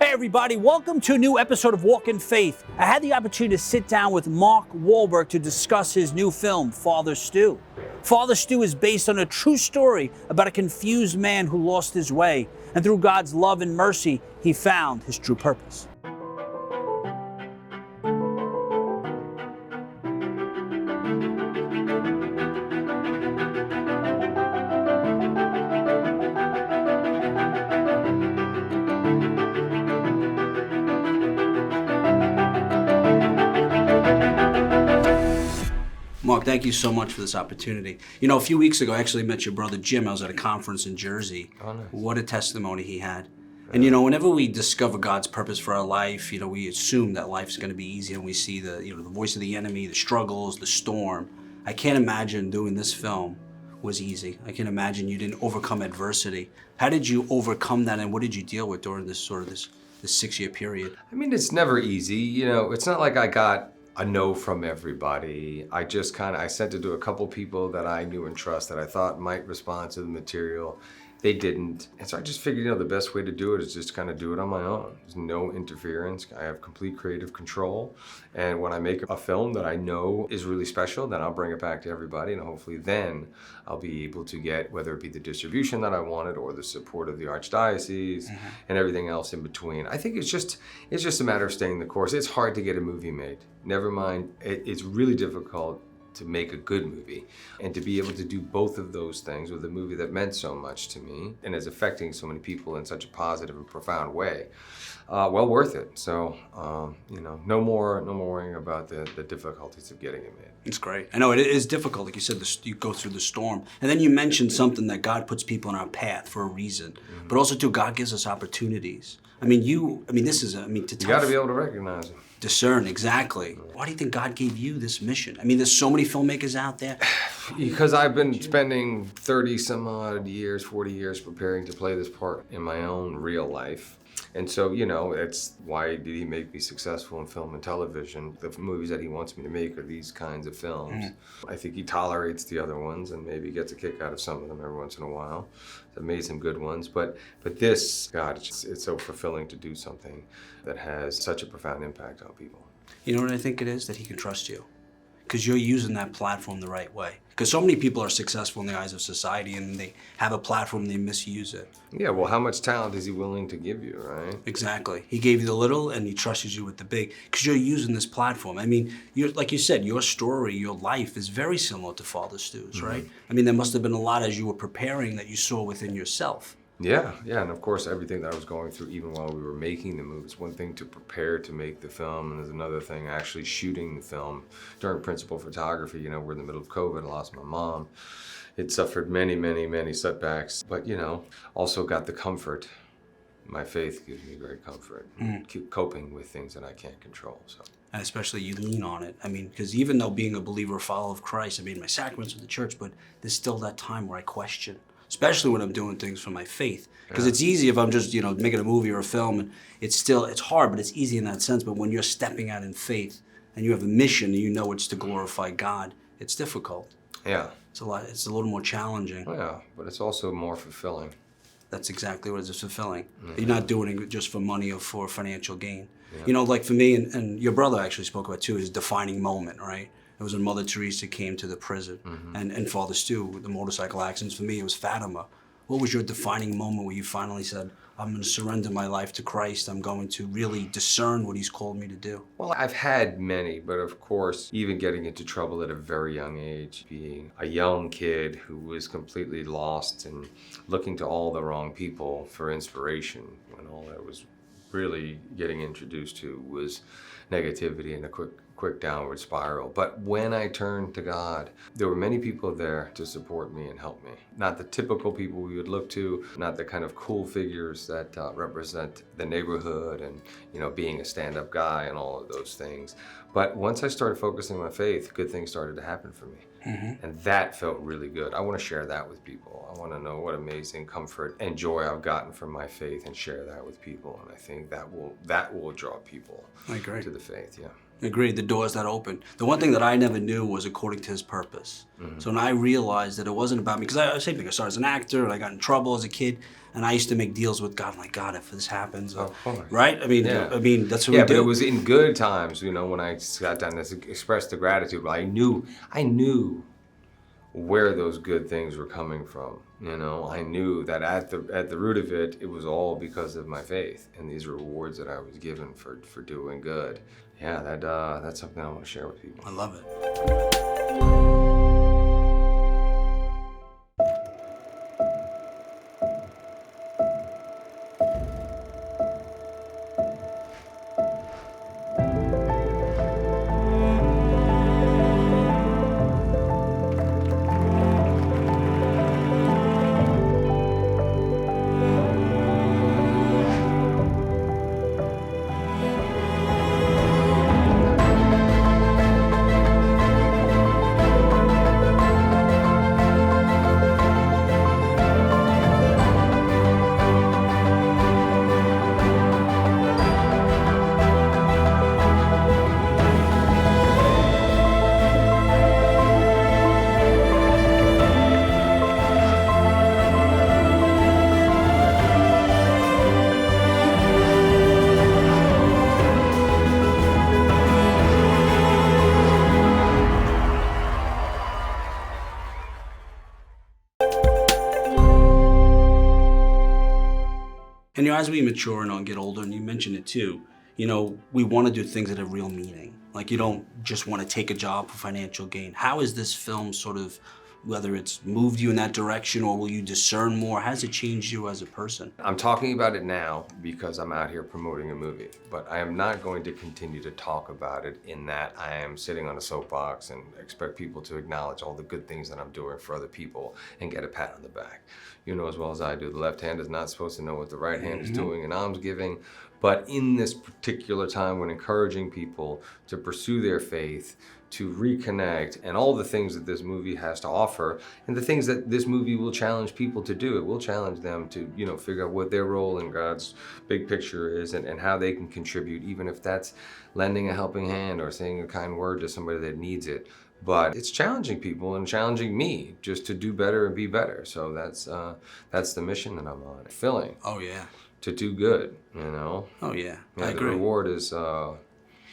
Hey everybody, welcome to a new episode of Walk in Faith. I had the opportunity to sit down with Mark Wahlberg to discuss his new film, Father Stu. Father Stu is based on a true story about a confused man who lost his way, and through God's love and mercy, he found his true purpose. Mark, thank you so much for this opportunity. You know, a few weeks ago, I actually met your brother Jim. I was at a conference in Jersey. Oh, nice. What a testimony he had. And you know, whenever we discover God's purpose for our life, you know, we assume that life's going to be easy, and we see the voice of the enemy, the struggles, the storm. I can't imagine doing this film was easy. I can imagine you didn't overcome adversity. How did you overcome that, and what did you deal with during this 6-year period? I mean, it's never easy. You know, it's not like I got a no from everybody. I just I sent it to a couple people that I knew and trust that I thought might respond to the material. They didn't. And so I just figured, the best way to do it is just do it on my own. There's no interference. I have complete creative control. And when I make a film that I know is really special, then I'll bring it back to everybody. And hopefully then I'll be able to get, whether it be the distribution that I wanted or the support of the Archdiocese and everything else in between. I think it's just a matter of staying the course. It's hard to get a movie made. Never mind, it's really difficult to make a good movie, and to be able to do both of those things with a movie that meant so much to me and is affecting so many people in such a positive and profound way, well worth it. So no more worrying about the difficulties of getting it made. It's great. I know it is difficult, like you said. You go through the storm, and then you mentioned something that God puts people in our path for a reason, but also too, God gives us opportunities. You got to be able to recognize them. Discern, exactly. Why do you think God gave you this mission? There's so many filmmakers out there. Because I've been spending 30 some odd years, 40 years preparing to play this part in my own real life. And so, that's why did he make me successful in film and television? The movies that he wants me to make are these kinds of films. I think he tolerates the other ones and maybe gets a kick out of some of them every once in a while. I've made some good ones, but this, God, it's so fulfilling to do something that has such a profound impact on people. You know what I think it is? That he can trust you. Because you're using that platform the right way. Because so many people are successful in the eyes of society, and they have a platform and they misuse it. Yeah, well, how much talent is he willing to give you, right? Exactly. He gave you the little, and he trusts you with the big. Because you're using this platform. You're, like you said, your story, your life is very similar to Father Stu's, right? There must have been a lot as you were preparing that you saw within yourself. Yeah, and of course everything that I was going through even while we were making the movie. It's one thing to prepare to make the film, and there's another thing actually shooting the film. During principal photography, we're in the middle of COVID, I lost my mom. It suffered many, many, many setbacks, but also got the comfort. My faith gives me great comfort. Keep coping with things that I can't control. So. And especially you lean on it. Because even though being a believer, or follower of Christ, I made my sacraments with the church, but there's still that time where I question. Especially when I'm doing things for my faith. Because it's easy if I'm just, making a movie or a film, and it's hard, but it's easy in that sense. But when you're stepping out in faith and you have a mission and it's to glorify God, it's difficult. Yeah. It's a little more challenging. Oh, yeah, but it's also more fulfilling. That's exactly what it is, fulfilling. You're not doing it just for money or for financial gain. Yeah. Like for me, and your brother actually spoke about too, his defining moment, right? It was when Mother Teresa came to the prison, and Father Stu with the motorcycle accidents. For me, it was Fatima. What was your defining moment where you finally said, I'm going to surrender my life to Christ. I'm going to really discern what he's called me to do? Well, I've had many, but of course, even getting into trouble at a very young age, being a young kid who was completely lost and looking to all the wrong people for inspiration, when all I was really getting introduced to was negativity and a quick downward spiral. But when I turned to God, there were many people there to support me and help me. Not the typical people we would look to, not the kind of cool figures that represent the neighborhood and being a stand-up guy and all of those things. But once I started focusing on my faith, good things started to happen for me. And that felt really good. I want to share that with people. I want to know what amazing comfort and joy I've gotten from my faith and share that with people. And I think that will draw people I agree. to the faith, yeah. Agreed, the doors that open. The one thing that I never knew was according to his purpose. So when I realized that it wasn't about me, because I same thing, I started as an actor, and I got in trouble as a kid, and I used to make deals with God. I'm like, God, if this happens, right? I mean, that's what we do. But it was in good times, you know, when I got down to express the gratitude. I knew where those good things were coming from. You know, I knew that at the root of it, it was all because of my faith and these rewards that I was given for doing good. Yeah, that's something I want to share with people. I love it. And as we mature and get older, and you mentioned it too, we want to do things that have real meaning. Like, you don't just want to take a job for financial gain. How has this film sort of, whether it's moved you in that direction or will you discern more, has it changed you as a person? I'm talking about it now because I'm out here promoting a movie, but I am not going to continue to talk about it in that I am sitting on a soapbox and expect people to acknowledge all the good things that I'm doing for other people and get a pat on the back. You know as well as I do, the left hand is not supposed to know what the right hand is doing in almsgiving. But in this particular time when encouraging people to pursue their faith, to reconnect, and all the things that this movie has to offer, and the things that this movie will challenge people to do. It will challenge them to, figure out what their role in God's big picture is and how they can contribute, even if that's lending a helping hand or saying a kind word to somebody that needs it. But it's challenging people and challenging me just to do better and be better. So that's the mission that I'm on. Filling. Oh, yeah. To do good, Oh, yeah. I The agree. reward is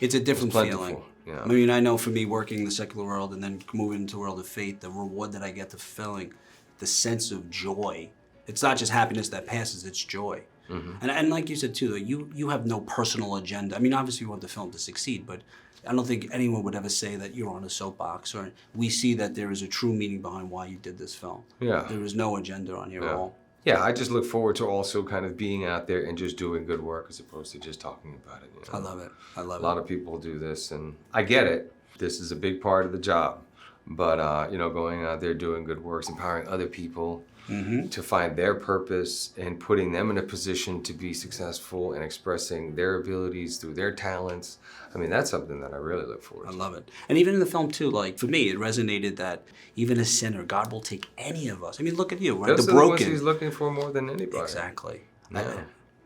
it's a different feeling. Yeah. I mean, I know for me working in the secular world and then moving into the world of faith, the reward that I get, the filling, the sense of joy. It's not just happiness that passes, it's joy. And like you said too, you have no personal agenda. I mean, obviously you want the film to succeed, but I don't think anyone would ever say that you're on a soapbox, or we see that there is a true meaning behind why you did this film. Yeah. There is no agenda on here at all. Yeah, I just look forward to also kind of being out there and just doing good work as opposed to just talking about it. I love it. I love it. A lot of people do this, and I get it. This is a big part of the job. But, going out there doing good works, empowering other people to find their purpose and putting them in a position to be successful and expressing their abilities through their talents. I mean, that's something that I really look forward to. I love it. And even in the film too, like for me, it resonated that even a sinner, God will take any of us. I mean, look at you, right? Those The are broken. the ones he's looking for more than anybody. Exactly.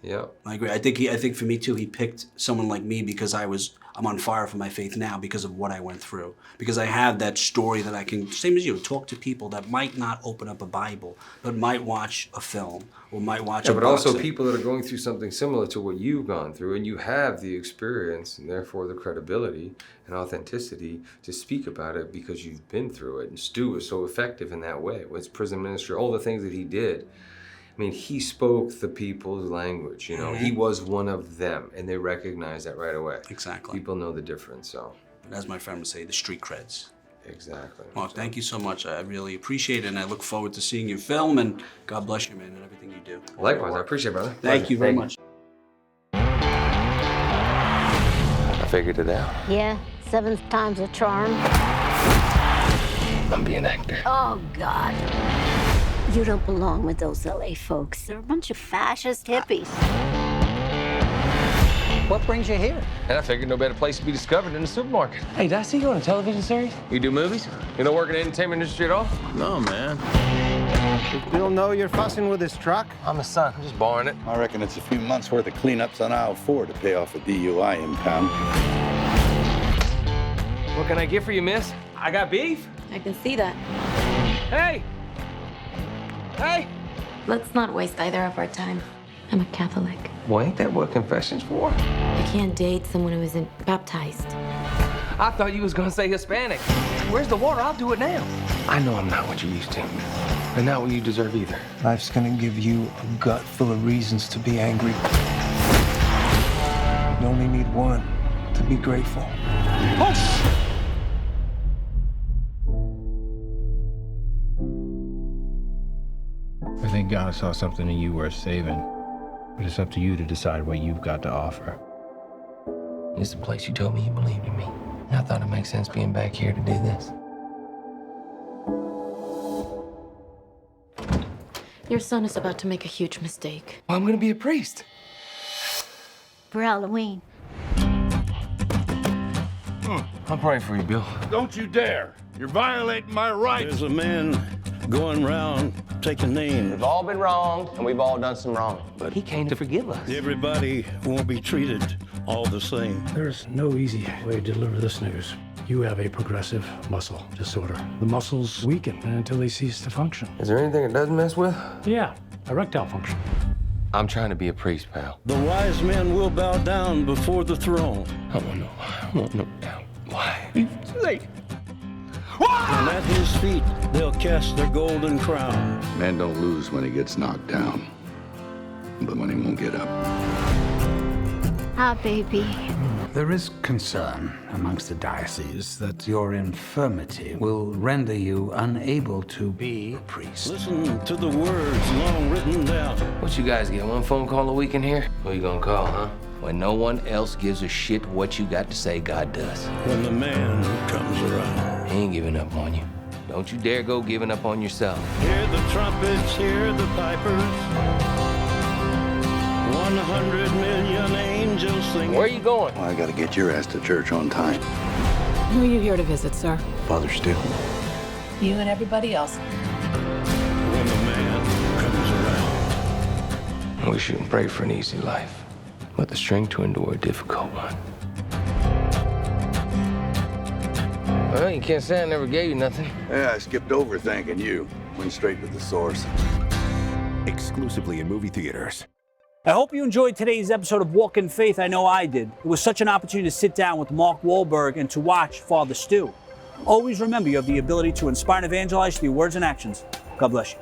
Yeah. I agree. I think for me too, he picked someone like me because I'm on fire for my faith now because of what I went through. Because I have that story that I can, same as you, talk to people that might not open up a Bible, but might watch a film or might watch a but also boxing. people that are going through something similar to what you've gone through, and you have the experience and therefore the credibility and authenticity to speak about it because you've been through it. And Stu was so effective in that way with his prison ministry, all the things that he did. I mean, he spoke the people's language, He was one of them, and they recognized that right away. Exactly. People know the difference, so. And as my friend would say, the street creds. Exactly. Mark, thank you so much. I really appreciate it, and I look forward to seeing your film, and God bless you, man, and everything you do. Likewise, I appreciate it, brother. Thank you very much. I figured it out. Yeah, 7th time's a charm. I'm being an actor. Oh, God. You don't belong with those LA folks. They're a bunch of fascist hippies. What brings you here? And I figured no better place to be discovered than the supermarket. Hey, did I see you on a television series? You do movies? You don't work in the entertainment industry at all? No, man. Did Bill know you're fussing with his truck? I'm his son. I'm just borrowing it. I reckon it's a few months worth of cleanups on aisle 4 to pay off a DUI impound. What can I get for you, miss? I got beef. I can see that. Hey! Hey! Let's not waste either of our time. I'm a Catholic. Well, ain't that what confession's for? I can't date someone who isn't baptized. I thought you was gonna say Hispanic. Where's the water? I'll do it now. I know I'm not what you used to, and not what you deserve either. Life's gonna give you a gut full of reasons to be angry. You only need one to be grateful. Oh, I think God saw something in you worth saving, but it's up to you to decide what you've got to offer. It's the place you told me you believed in me. I thought it made sense being back here to do this. Your son is about to make a huge mistake. Well, I'm gonna be a priest. For Halloween. I'm praying for you, Bill. Don't you dare! You're violating my rights! There's a man going round taking names. We've all been wronged, and we've all done some wrong. But he came to forgive us. Everybody won't be treated all the same. There's no easy way to deliver this news. You have a progressive muscle disorder. The muscles weaken until they cease to function. Is there anything it doesn't mess with? Yeah, erectile function. I'm trying to be a priest, pal. The wise men will bow down before the throne. I want no doubt. Why? Like, And at his feet, they'll cast their golden crown. Man don't lose when he gets knocked down, but when he won't get up. Ah, baby. There is concern amongst the diocese that your infirmity will render you unable to be a priest. Listen to the words long written down. what you guys get? One phone call a week in here? Who you gonna call, huh? When no one else gives a shit what you got to say, God does. When the man comes around. He ain't giving up on you. Don't you dare go giving up on yourself. Hear the trumpets, hear the pipers. 100 million angels singing. Where are you going? Well, I gotta get your ass to church on time. Who are you here to visit, sir? Father Stu. You and everybody else. When the man comes around. We shouldn't pray for an easy life, but the strength to endure a difficult one. Well, you can't say I never gave you nothing. Yeah, I skipped over thanking you. Went straight to the source. Exclusively in movie theaters. I hope you enjoyed today's episode of Walk in Faith. I know I did. It was such an opportunity to sit down with Mark Wahlberg and to watch Father Stu. Always remember you have the ability to inspire and evangelize through your words and actions. God bless you.